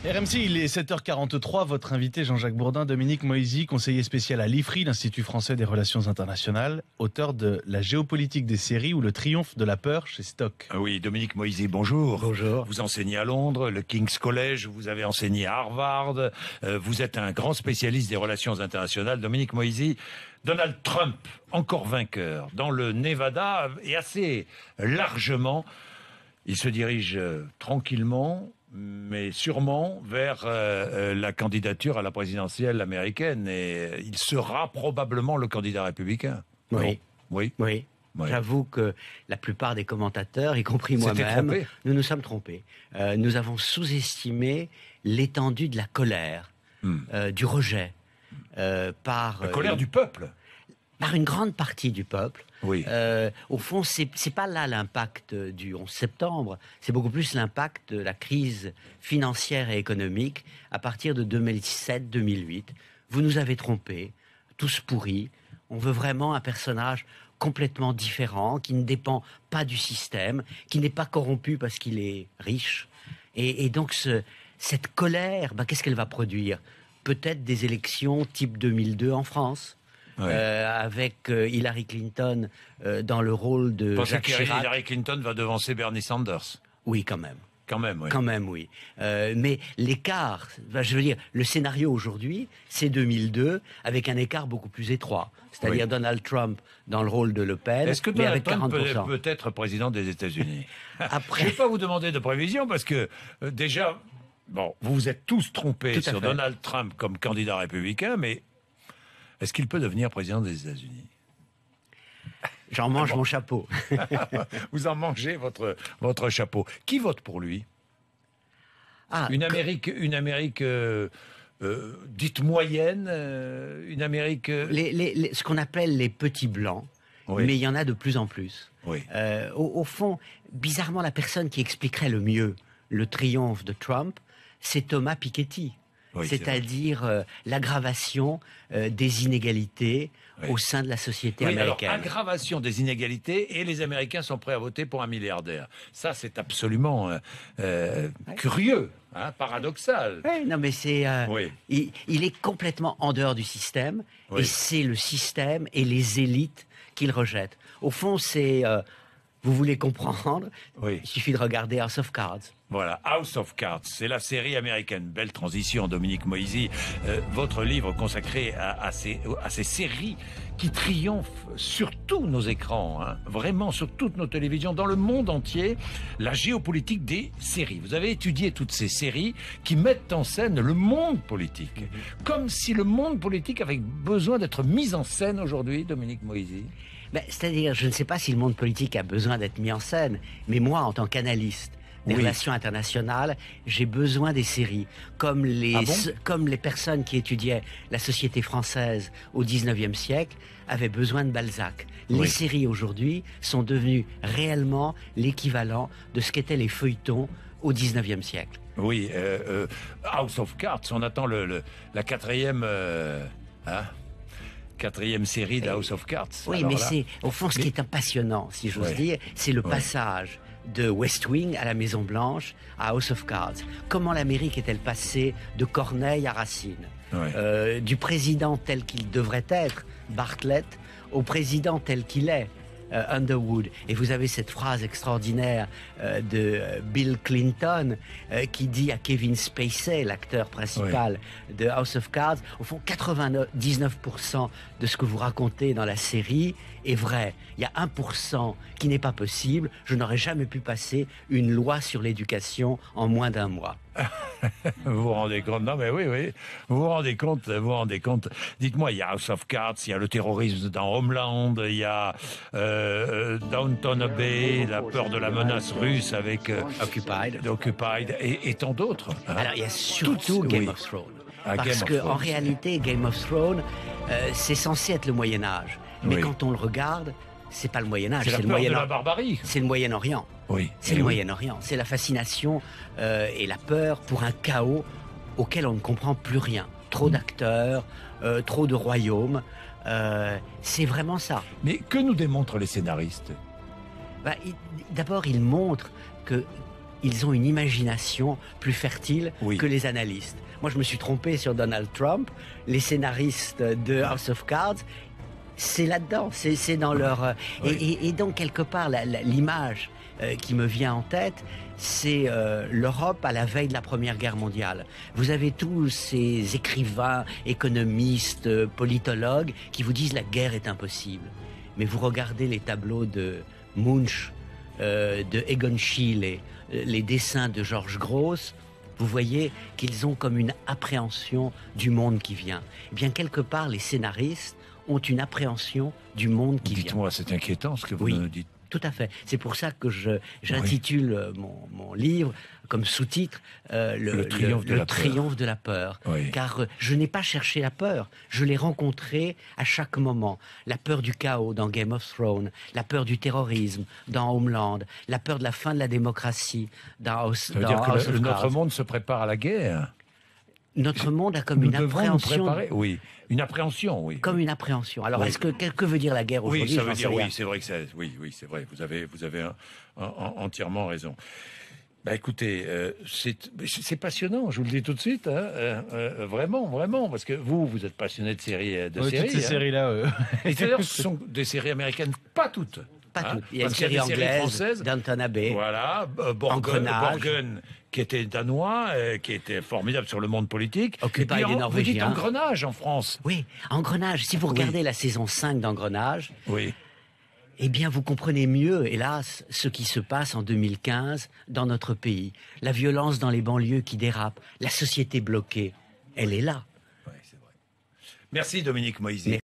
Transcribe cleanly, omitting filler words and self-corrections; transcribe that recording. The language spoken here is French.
RMC, il est 7h43. Votre invité Jean-Jacques Bourdin, Dominique Moïsi, conseiller spécial à l'IFRI, l'Institut français des relations internationales, auteur de La géopolitique des séries ou le triomphe de la peur chez Stock. Oui, Dominique Moïsi, bonjour. Bonjour. Vous enseignez à Londres, le King's College, vous avez enseigné à Harvard, vous êtes un grand spécialiste des relations internationales. Dominique Moïsi, Donald Trump, encore vainqueur, dans le Nevada, et assez largement, il se dirige tranquillement, mais sûrement vers la candidature à la présidentielle américaine, et il sera probablement le candidat républicain. Oui. Oui. Oui. Oui. J'avoue que la plupart des commentateurs, y compris moi-même, nous nous sommes trompés. Nous avons sous-estimé l'étendue de la colère, du rejet, par... La colère du peuple. Par une grande partie du peuple. Oui. Au fond, c'est pas là l'impact du 11 septembre, c'est beaucoup plus l'impact de la crise financière et économique à partir de 2007-2008. Vous nous avez trompés, tous pourris. On veut vraiment un personnage complètement différent, qui ne dépend pas du système, qui n'est pas corrompu parce qu'il est riche. Et donc cette colère, qu'est-ce qu'elle va produire? Peut-être des élections type 2002 en France. Ouais. Avec Hillary Clinton dans le rôle de Jacques Chirac. Hillary Clinton va devancer Bernie Sanders. Oui, quand même. Quand même, oui. Quand même, oui. Mais l'écart, je veux dire, le scénario aujourd'hui, c'est 2002, avec un écart beaucoup plus étroit. C'est-à-dire Donald Trump dans le rôle de Le Pen, est-ce que Donald Trump peut être président des États-Unis? Après... Je ne vais pas vous demander de prévision, parce que déjà, bon, vous vous êtes tous trompés sur Donald Trump comme candidat républicain, mais est-ce qu'il peut devenir président des États-Unis? J'en mange mon chapeau. Vous en mangez votre chapeau. Qui vote pour lui? Une Amérique dite moyenne, une Amérique... ce qu'on appelle les petits blancs, mais il y en a de plus en plus. Oui. Au fond, bizarrement, la personne qui expliquerait le mieux le triomphe de Trump, c'est Thomas Piketty. Oui, c'est-à-dire l'aggravation des inégalités au sein de la société américaine. Alors, aggravation des inégalités, et les Américains sont prêts à voter pour un milliardaire. Ça, c'est absolument curieux, paradoxal. Oui, non, mais c'est... il est complètement en dehors du système, et c'est le système et les élites qu'il rejette. Au fond, c'est... vous voulez comprendre, il suffit de regarder House of Cards. Voilà, House of Cards, c'est la série américaine. Belle transition, Dominique Moïsi. Votre livre consacré à ces séries qui triomphent sur tous nos écrans, vraiment sur toutes nos télévisions, dans le monde entier, la géopolitique des séries. Vous avez étudié toutes ces séries qui mettent en scène le monde politique. Comme si le monde politique avait besoin d'être mis en scène aujourd'hui, Dominique Moïsi. C'est-à-dire, je ne sais pas si le monde politique a besoin d'être mis en scène, mais moi, en tant qu'analyste des relations internationales, j'ai besoin des séries. Comme les personnes qui étudiaient la société française au 19e siècle avaient besoin de Balzac. Les séries aujourd'hui sont devenues réellement l'équivalent de ce qu'étaient les feuilletons au 19e siècle. Oui, House of Cards, on attend la quatrième... quatrième série de House of Cards. Oui, alors mais c'est au fond ce qui est passionnant, si j'ose dire, c'est le passage de West Wing à la Maison Blanche à House of Cards. Comment l'Amérique est-elle passée de Corneille à Racine, du président tel qu'il devrait être, Bartlett, au président tel qu'il est, Underwood. Et vous avez cette phrase extraordinaire de Bill Clinton qui dit à Kevin Spacey, l'acteur principal de House of Cards, au fond 99% de ce que vous racontez dans la série est vrai. Il y a 1% qui n'est pas possible. Je n'aurais jamais pu passer une loi sur l'éducation en moins d'un mois. Vous vous rendez compte? Non, mais oui. Vous vous rendez compte? Dites-moi, il y a House of Cards, il y a le terrorisme dans Homeland, il y a Downton Abbey, la peur de la menace russe avec Occupied et tant d'autres. Alors, il y a surtout Game of Thrones. Parce qu'en réalité, Game of Thrones, c'est censé être le Moyen-Âge. Mais quand on le regarde, c'est pas le Moyen-Âge, c'est le Moyen-Orient. La barbarie. C'est le Moyen-Orient. C'est le Moyen-Orient. C'est la fascination et la peur pour un chaos auquel on ne comprend plus rien. Trop d'acteurs, trop de royaumes. C'est vraiment ça. Mais que nous démontrent les scénaristes? D'abord, ils montrent que ils ont une imagination plus fertile oui. que les analystes. Moi, je me suis trompé sur Donald Trump. Les scénaristes de House of Cards, c'est là-dedans, c'est dans leur... Oui. Et donc, quelque part, l'image qui me vient en tête, c'est l'Europe à la veille de la Première Guerre mondiale. Vous avez tous ces écrivains, économistes, politologues qui vous disent la guerre est impossible. Mais vous regardez les tableaux de Munch, de Egon Schiele, les dessins de Georges Grosz, vous voyez qu'ils ont comme une appréhension du monde qui vient. Eh bien, quelque part, les scénaristes ont une appréhension du monde qui vient. Dites-moi, c'est inquiétant ce que vous nous dites. Tout à fait. C'est pour ça que j'intitule mon livre comme sous-titre le triomphe de la peur. Oui. Car je n'ai pas cherché la peur, je l'ai rencontrée à chaque moment. La peur du chaos dans Game of Thrones, la peur du terrorisme dans Homeland, la peur de la fin de la démocratie dans House of Cards. Ça veut dire que notre monde se prépare à la guerre. Notre monde a comme une appréhension. Oui, une appréhension, oui. Comme une appréhension. Alors, que veut dire la guerre aujourd'hui? Oui, ça veut dire, oui, c'est vrai que oui, c'est vrai. Vous avez entièrement raison. Bah, écoutez, c'est passionnant, je vous le dis tout de suite, hein, vraiment, parce que vous êtes passionné de séries, toutes ces séries-là. Et d'ailleurs, ce sont des séries américaines, pas toutes. Pas toutes. Il y a une série anglaise, Downton Abbey. Voilà, Borgen, qui était danois, qui était formidable sur le monde politique. Occupé par les Norvégiens. Vous dites Engrenage en France. Oui, Engrenage. Si vous regardez la saison 5 d'Engrenage, eh bien, vous comprenez mieux, hélas, ce qui se passe en 2015 dans notre pays. La violence dans les banlieues qui dérape, la société bloquée, elle est là. Oui, c'est vrai. Merci Dominique Moïsi.